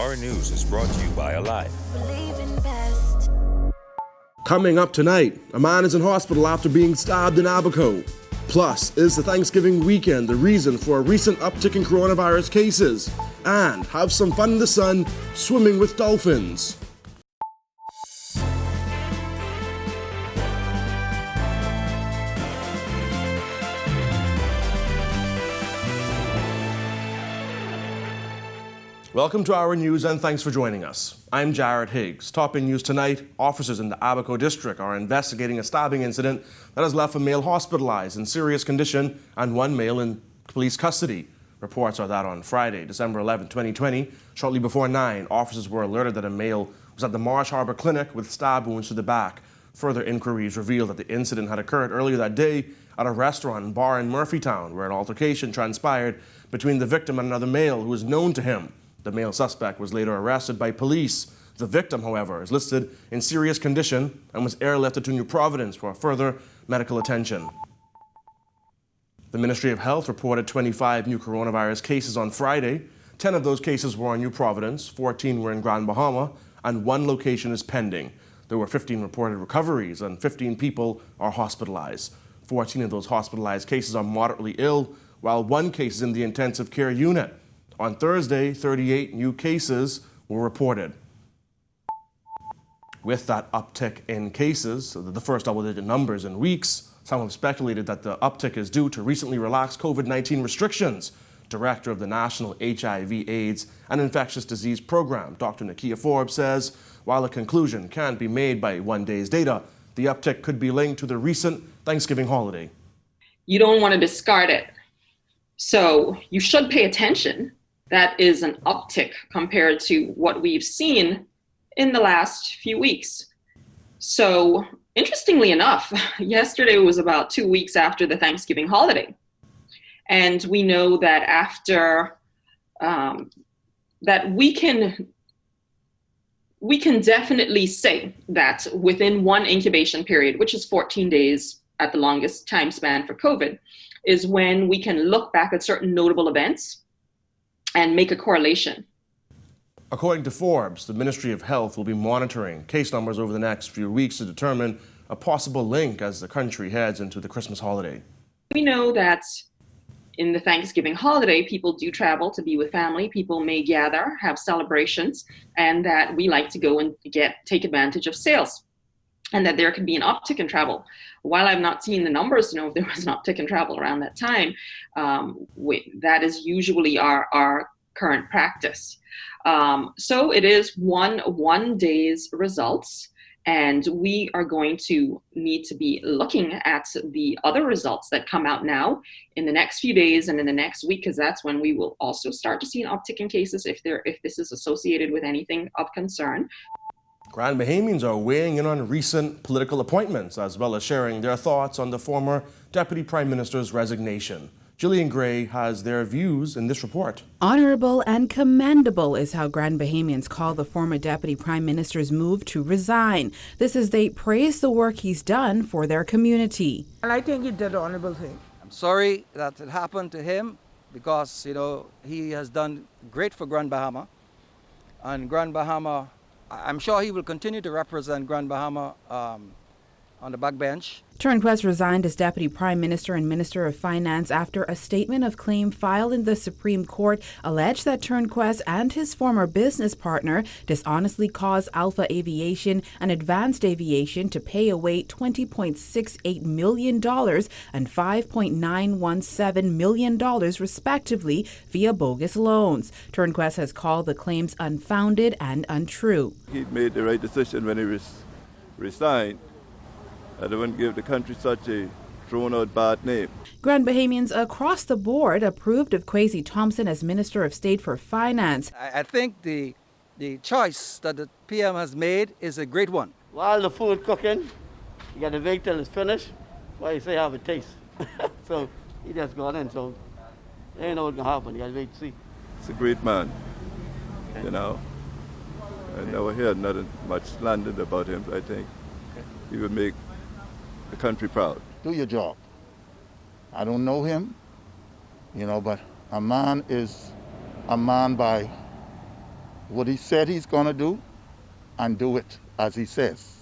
Our news is brought to you by Alive. Coming up tonight, a man is in hospital after being stabbed in Abaco. Plus, is the Thanksgiving weekend the reason for a recent uptick in coronavirus cases? And have some fun in the sun swimming with dolphins. Welcome to our news and thanks for joining us. I'm Jared Higgs. Top in news tonight, officers in the Abaco district are investigating a stabbing incident that has left a male hospitalized in serious condition and one male in police custody. Reports are that on Friday, December 11, 2020, shortly before 9, officers were alerted that a male was at the Marsh Harbor Clinic with stab wounds to the back. Further inquiries revealed that the incident had occurred earlier that day at a restaurant and bar in Murphytown, where an altercation transpired between the victim and another male who was known to him. The male suspect was later arrested by police. The victim, however, is listed in serious condition and was airlifted to New Providence for further medical attention. The Ministry of Health reported 25 new coronavirus cases on Friday. 10 of those cases were in New Providence, 14 were in Grand Bahama, and 1 location is pending. There were 15 reported recoveries and 15 people are hospitalized. 14 of those hospitalized cases are moderately ill, while 1 case is in the intensive care unit. On Thursday, 38 new cases were reported. With that uptick in cases, the first double-digit numbers in weeks, some have speculated that the uptick is due to recently relaxed COVID-19 restrictions. Director of the National HIV/AIDS and Infectious Disease Program, Dr. Nakia Forbes, says while a conclusion can't be made by one day's data, the uptick could be linked to the recent Thanksgiving holiday. You don't want to discard it. So you should pay attention. That is an uptick compared to what we've seen in the last few weeks. So interestingly enough, yesterday was about 2 weeks after the Thanksgiving holiday. And we know that after that we can definitely say that within one incubation period, which is 14 days at the longest time span for COVID, is when we can look back at certain notable events and make a correlation. According to Forbes, the Ministry of Health will be monitoring case numbers over the next few weeks to determine a possible link as the country heads into the Christmas holiday. We know that in the Thanksgiving holiday, people do travel to be with family. People may gather, have celebrations, and that we like to go and take advantage of sales, and that there could be an uptick in travel. While I've not seen the numbers to know if there was an uptick in travel around that time, that is usually our current practice. So it is one day's results, and we are going to need to be looking at the other results that come out now in the next few days and in the next week, because that's when we will also start to see an uptick in cases if this is associated with anything of concern. Grand Bahamians are weighing in on recent political appointments, as well as sharing their thoughts on the former Deputy Prime Minister's resignation. Gillian Gray has their views in this report. Honorable and commendable is how Grand Bahamians call the former Deputy Prime Minister's move to resign. This as they praise the work he's done for their community. And I think he did the honorable thing. I'm sorry that it happened to him because, he has done great for Grand Bahama. And Grand Bahama, I'm sure he will continue to represent Grand Bahama on the backbench. Turnquest resigned as Deputy Prime Minister and Minister of Finance after a statement of claim filed in the Supreme Court alleged that Turnquest and his former business partner dishonestly caused Alpha Aviation and Advanced Aviation to pay away $20.68 million and $5.917 million respectively via bogus loans. Turnquest has called the claims unfounded and untrue. He made the right decision when he resigned. I wouldn't give the country such a thrown-out bad name. Grand Bahamians across the board approved of Kwesi Thompson as Minister of State for Finance. I think the choice that the PM has made is a great one. While the food cooking, you got to wait till it's finished. Well, you say have a taste. So he just got in, so they ain't know what's going to happen. You got to wait to see. It's a great man, I never heard nothing much slandered about him. I think he would make the country proud. Do your job. I don't know him, but a man is a man by what he said he's going to do and do it as he says.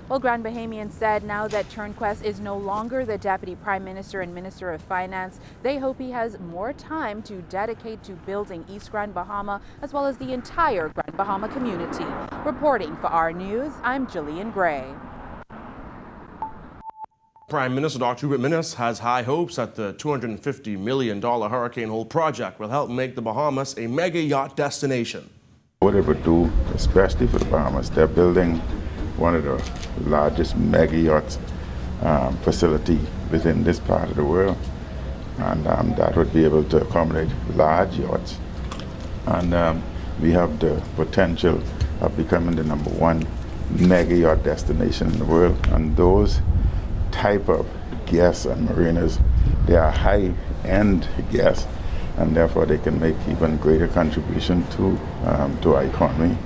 Well, Grand Bahamian said now that Turnquest is no longer the Deputy Prime Minister and Minister of Finance, they hope he has more time to dedicate to building East Grand Bahama as well as the entire Grand Bahama community. Reporting for our news, I'm Jillian Gray. Prime Minister Dr. Hubert Minnis has high hopes that the $250 million Hurricane Hole project will help make the Bahamas a mega yacht destination. What it would do, especially for the Bahamas, they're building one of the largest mega yacht facility within this part of the world, and that would be able to accommodate large yachts. And we have the potential of becoming the #1 mega yacht destination in the world. And those type of guests and marinas, they are high-end guests, and therefore they can make even greater contribution to our economy.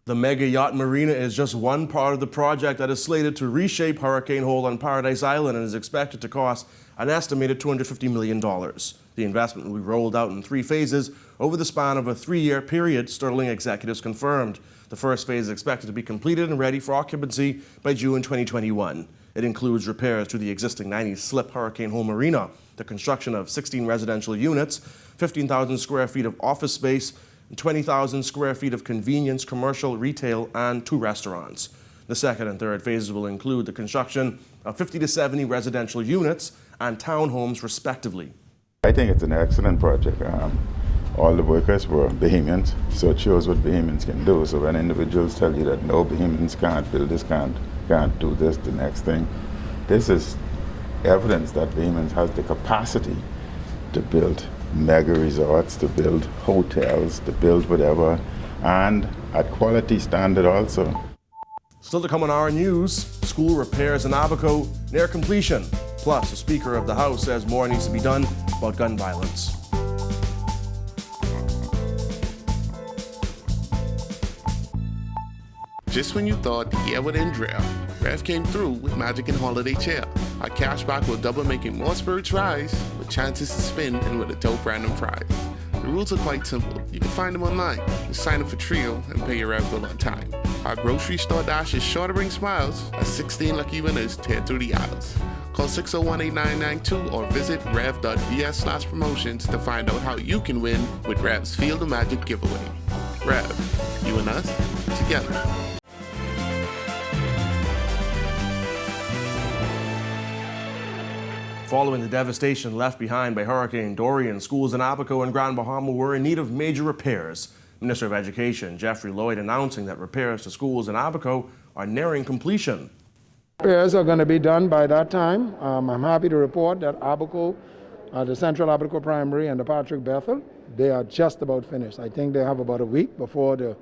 The mega yacht marina is just one part of the project that is slated to reshape Hurricane Hole on Paradise Island and is expected to cost an estimated $250 million. The investment will be rolled out in 3 phases over the span of a 3-year period, Sterling executives confirmed. The first phase is expected to be completed and ready for occupancy by June 2021. It includes repairs to the existing 90-slip Hurricane Hole marina, the construction of 16 residential units, 15,000 square feet of office space, 20,000 square feet of convenience, commercial, retail, and 2 restaurants. The second and third phases will include the construction of 50 to 70 residential units and townhomes, respectively. I think it's an excellent project. All the workers were Bahamians, so it shows what Bahamians can do. So when individuals tell you that no, Bahamians can't build this, can't do this, the next thing, this is evidence that Bahamians has the capacity to build mega resorts, to build hotels, to build whatever, and at quality standard also. Still to come on our news, school repairs in Abaco near completion. Plus, the Speaker of the House says more needs to be done about gun violence. Just when you thought the year would end drought, Rev came through with Magic and Holiday Cheer. Our cashback will double, making more spirits rise, with chances to spin and with a dope random prize. The rules are quite simple. You can find them online. Just sign up for Trio and pay your Rev bill on time. Our grocery store dash is sure to bring smiles as 16 lucky winners tear through the aisles. Call 601-8992 or visit rev.vs/promotions to find out how you can win with Rev's Field of Magic giveaway. Rev, you and us, together. Following the devastation left behind by Hurricane Dorian, schools in Abaco and Grand Bahama were in need of major repairs. Minister of Education Jeffrey Lloyd announcing that repairs to schools in Abaco are nearing completion. Repairs are going to be done by that time. I'm happy to report that Abaco, the Central Abaco Primary and the Patrick Bethel, they are just about finished. I think they have about a week before the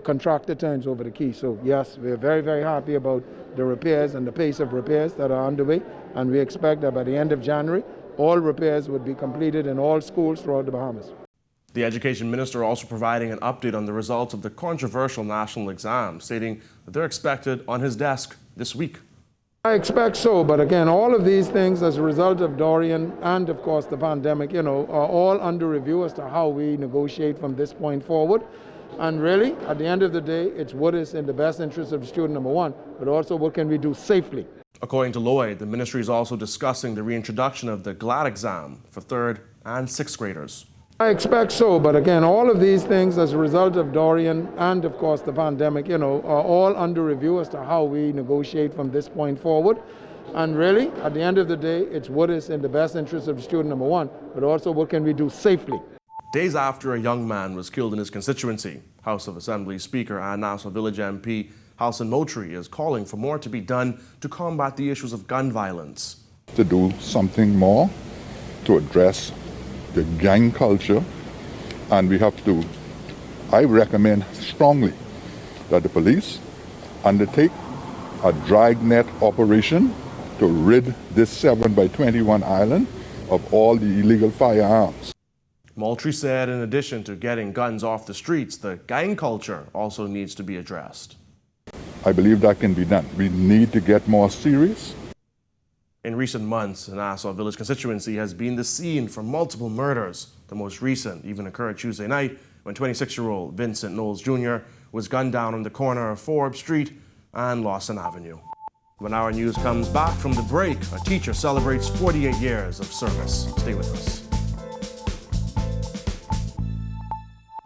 contractor turns over the key. So yes, we're very, very happy about the repairs and the pace of repairs that are underway. And we expect that by the end of January, all repairs would be completed in all schools throughout the Bahamas. The Education Minister also providing an update on the results of the controversial national exam, stating that they're expected on his desk this week. I expect so, but again, all of these things as a result of Dorian and of course the pandemic, are all under review as to how we negotiate from this point forward. And really, at the end of the day, it's what is in the best interest of student #1, but also what can we do safely. According to Lloyd, the ministry is also discussing the reintroduction of the GLAD exam for 3rd and 6th graders. I expect so, but again, all of these things as a result of Dorian and of course the pandemic, are all under review as to how we negotiate from this point forward. And really, at the end of the day, it's what is in the best interest of student #1, but also what can we do safely. Days after a young man was killed in his constituency, House of Assembly Speaker and Nassau Village MP Halson Motri is calling for more to be done to combat the issues of gun violence. To do something more to address the gang culture, and we have to, I recommend strongly that the police undertake a dragnet operation to rid this 7x21 island of all the illegal firearms. Moultrie said in addition to getting guns off the streets, the gang culture also needs to be addressed. I believe that can be done. We need to get more serious. In recent months, the Nassau Village constituency has been the scene for multiple murders. The most recent even occurred Tuesday night when 26-year-old Vincent Knowles Jr. was gunned down on the corner of Forbes Street and Lawson Avenue. When our news comes back from the break, a teacher celebrates 48 years of service. Stay with us.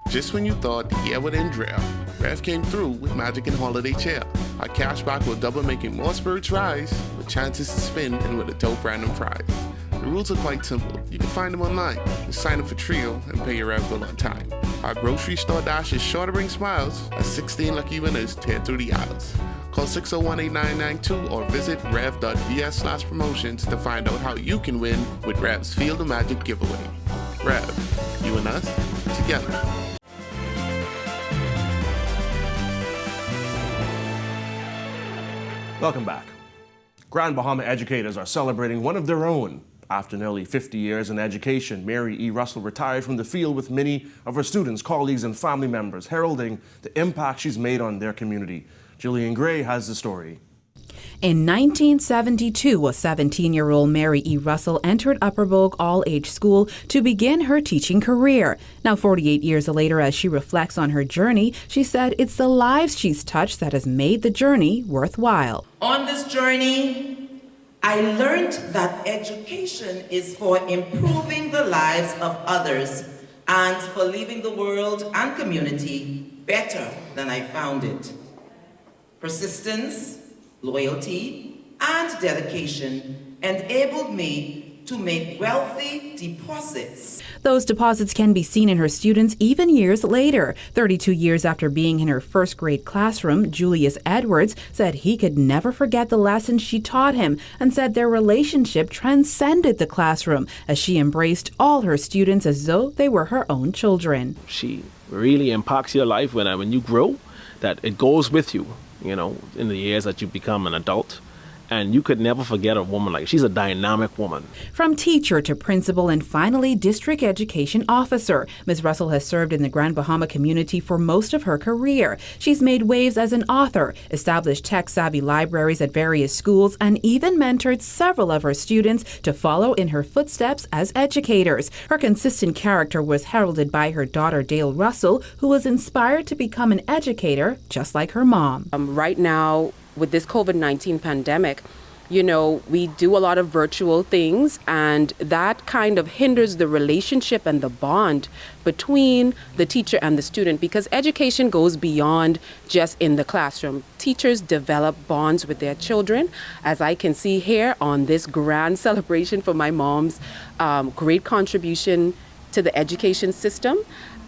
Just when you thought the year would end dry, Rev came through with Magic and Holiday Chair. Our cashback will double, making more spirits rise, with chances to spin and with a dope random prize. The rules are quite simple. You can find them online. Just sign up for Trio and pay your Rev bill on time. Our grocery store dash is sure to bring smiles as 16 lucky winners tear through the aisles. Call 601-8992 or visit rev.vs/promotions to find out how you can win with Rev's Field of Magic giveaway. Rev, you and us, together. Welcome back. Grand Bahama educators are celebrating one of their own. After nearly 50 years in education, Mary E. Russell retired from the field with many of her students, colleagues, and family members, heralding the impact she's made on their community. Jillian Gray has the story. In 1972, a 17-year-old Mary E. Russell entered Upper Bogue All-Age School to begin her teaching career. Now, 48 years later, as she reflects on her journey, she said it's the lives she's touched that has made the journey worthwhile. On this journey, I learned that education is for improving the lives of others and for leaving the world and community better than I found it. Persistence, loyalty, and dedication enabled me to make wealthy deposits. Those deposits can be seen in her students even years later. 32 years after being in her first grade classroom, Julius Edwards said he could never forget the lessons she taught him and said their relationship transcended the classroom as she embraced all her students as though they were her own children. She really impacts your life when you grow, that it goes with you. You know, in the years that you become an adult. And you could never forget a woman like she's a dynamic woman. From teacher to principal and finally district education officer, Ms. Russell has served in the Grand Bahama community for most of her career. She's made waves as an author, established tech-savvy libraries at various schools, and even mentored several of her students to follow in her footsteps as educators. Her consistent character was heralded by her daughter Dale Russell, who was inspired to become an educator just like her mom. Right now, with this COVID-19 pandemic, you know, we do a lot of virtual things, and that kind of hinders the relationship and the bond between the teacher and the student, because education goes beyond just in the classroom. Teachers develop bonds with their children, as I can see here on this grand celebration for my mom's great contribution to the education system.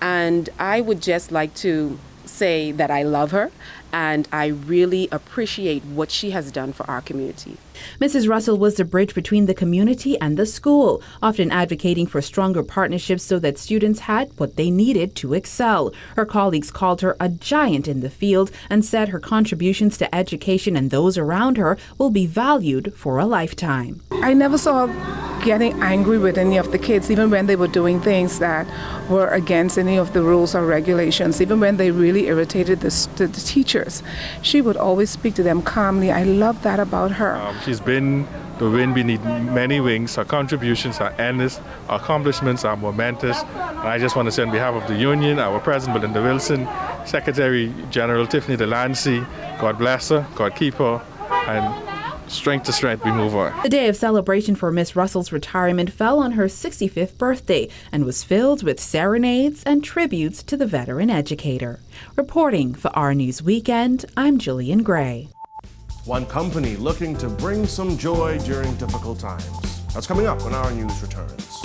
And I would just like to say that I love her and I really appreciate what she has done for our community. Mrs. Russell was the bridge between the community and the school, often advocating for stronger partnerships so that students had what they needed to excel. Her colleagues called her a giant in the field and said her contributions to education and those around her will be valued for a lifetime. I never saw her getting angry with any of the kids, even when they were doing things that were against any of the rules or regulations, even when they really irritated the teachers. She would always speak to them calmly. I love that about her. She's been the wind beneath many wings. Her contributions are endless. Her accomplishments are momentous. And I just want to say on behalf of the union, our President Belinda Wilson, Secretary General Tiffany Delancey, God bless her, God keep her, and strength to strength we move on. The day of celebration for Miss Russell's retirement fell on her 65th birthday and was filled with serenades and tributes to the veteran educator. Reporting for Our News Weekend, I'm Jillian Gray. One company looking to bring some joy during difficult times. That's coming up when Our News returns.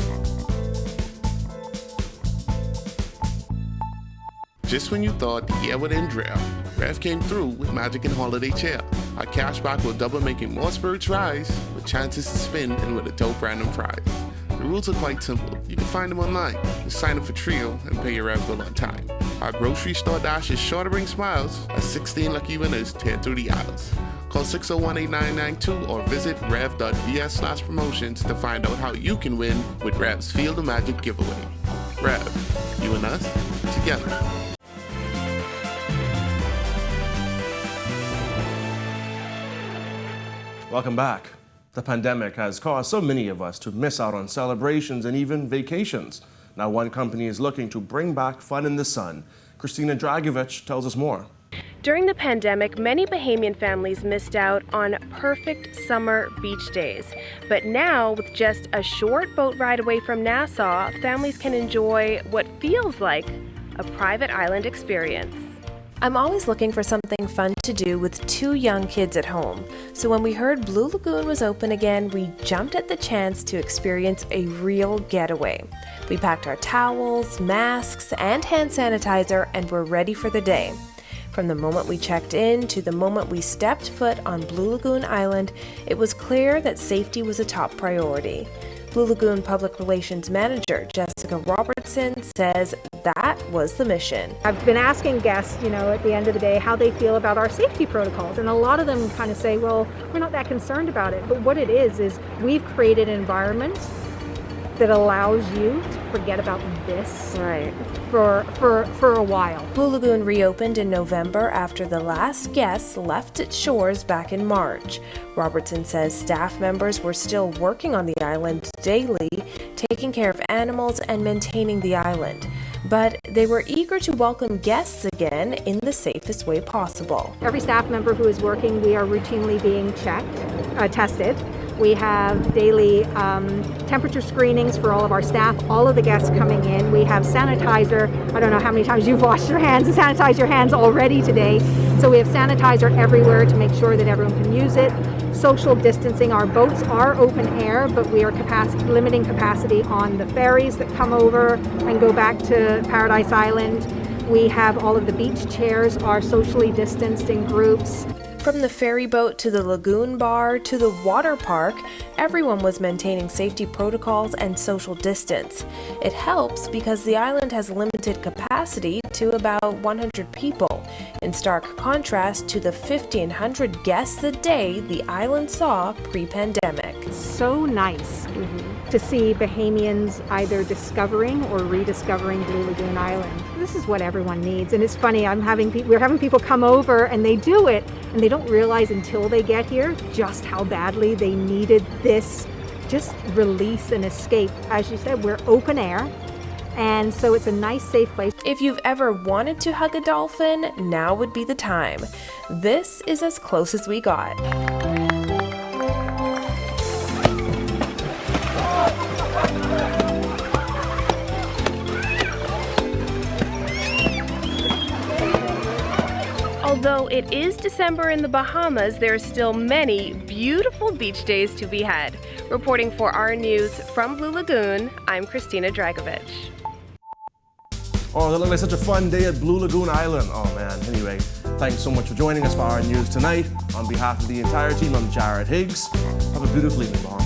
Just when you thought the year would end dry, Rev came through with Magic and Holiday Chair. Our cashback will double, making more spirits rise, with chances to spin and with a dope random prize. The rules are quite simple. You can find them online. Just sign up for Trio and pay your Rev bill on time. Our grocery store dash is sure to bring smiles as 16 lucky winners tear through the aisles. Call 601-8992 or visit rev.vs/promotions to find out how you can win with Rev's Field of Magic giveaway. Rev, you and us, together. Welcome back. The pandemic has caused so many of us to miss out on celebrations and even vacations. Now, one company is looking to bring back fun in the sun. Christina Dragovich tells us more. During the pandemic, many Bahamian families missed out on perfect summer beach days. But now, with just a short boat ride away from Nassau, families can enjoy what feels like a private island experience. I'm always looking for something fun to do with 2 young kids at home. So when we heard Blue Lagoon was open again, we jumped at the chance to experience a real getaway. We packed our towels, masks, and hand sanitizer, and were ready for the day. From the moment we checked in to the moment we stepped foot on Blue Lagoon Island, it was clear that safety was a top priority. Blue Lagoon Public Relations Manager Jessica Robertson says that was the mission. I've been asking guests, at the end of the day, how they feel about our safety protocols. And a lot of them kind of say, well, we're not that concerned about it. But what it is we've created an environment that allows you to forget about this for a while. Blue Lagoon reopened in November after the last guests left its shores back in March. Robertson says staff members were still working on the island daily, taking care of animals and maintaining the island. But they were eager to welcome guests again in the safest way possible. Every staff member who is working, we are routinely being tested. We have daily temperature screenings for all of our staff, all of the guests coming in. We have sanitizer. I don't know how many times you've washed your hands and sanitized your hands already today. So we have sanitizer everywhere to make sure that everyone can use it. Social distancing. Our boats are open air, but we are limiting capacity on the ferries that come over and go back to Paradise Island. We have all of the beach chairs are socially distanced in groups. From the ferry boat to the lagoon bar to the water park, everyone was maintaining safety protocols and social distance. It helps because the island has limited capacity to about 100 people, in stark contrast to the 1,500 guests a day the island saw pre-pandemic. It's so nice to see Bahamians either discovering or rediscovering Blue Lagoon Island. This is what everyone needs, and it's funny. We're having people come over and they do it, and they don't realize until they get here just how badly they needed this just release and escape. As you said, we're open air, and so it's a nice, safe place. If you've ever wanted to hug a dolphin, now would be the time. This is as close as we got. Although it is December in the Bahamas, there are still many beautiful beach days to be had. Reporting for our news from Blue Lagoon, I'm Christina Dragovich. Oh, that looked like such a fun day at Blue Lagoon Island. Oh man, anyway, thanks so much for joining us for our news tonight. On behalf of the entire team, I'm Jared Higgs. Have a beautiful evening, Bahamas.